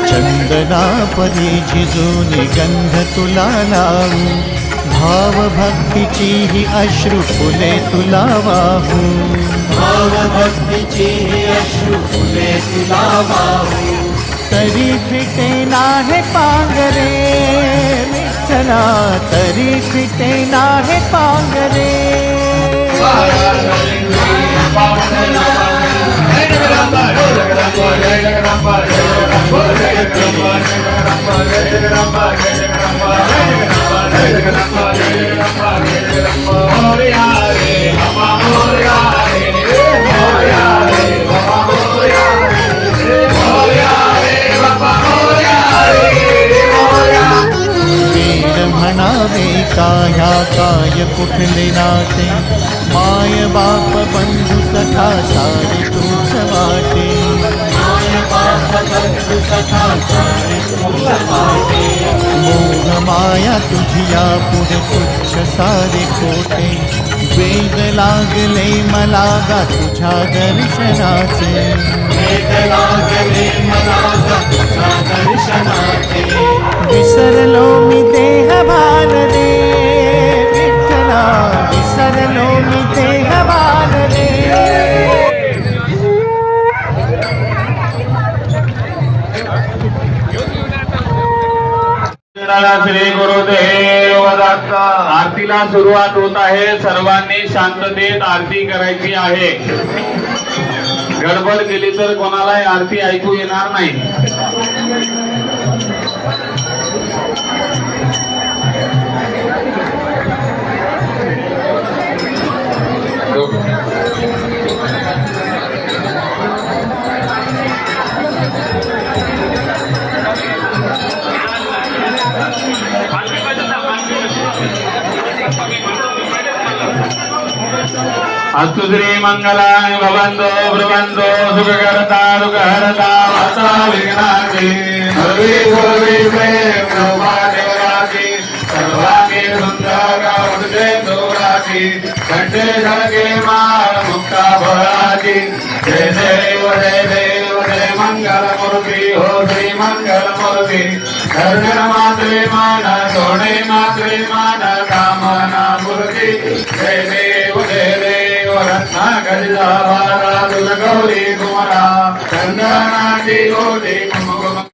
चंदना परी झिजूनी गंध तुला लावू, भाव भक्तीची ही अश्रु फुले तुला वाहू, भाव भक्तीची ही अश्रु फुले तुला वाहू. तरी फिटे नाहे पांगरे विठ्ठला, तरी फिटे नाहे पांगरे. म्हणावे काया काय कुठले नाते, माय बाप बंधू सखा सारे तूच वाटे. माय बाप बंधू सखा सारे तूच वाटे. मोह माया तुझिया पुढे तुच्छ सारे खोटे, वेद लागले मला गा तुझ्या दर्शनाचे. वेद लागले मला गा तुझ्या दर्शनाचे. विसरलो मी देह भान रे विठ्ठला, विसरलो मी देह भान रे. श्री गुरुदेव दत्त. आरतीला सुरुवात होत आहे. सर्वांनी शांततेत आरती करायची आहे. गडबड केली तर कोणालाही आरती ऐकू येणार नाही. अस्तु श्री मंगलानि भवन्तु ब्रुवन्तु सुखकर्ता दुःखहर्ता वार्ता विघ्नाति सर्वे सर्वे देवराति सर्वांगे सुंदरावते दोराति कंठे खड्गे माळ मुक्ता भराति. जय देव जय देव जय मंगल मूर्ति हो श्री मंगल मूर्ति. दर्शन मात्रे मान सोने मात्रे मान कामना मूर्ति. जय देव जय देव रत्ना गजला भारा गौरी कुमारा चंदनाची गोटी कुमकुम.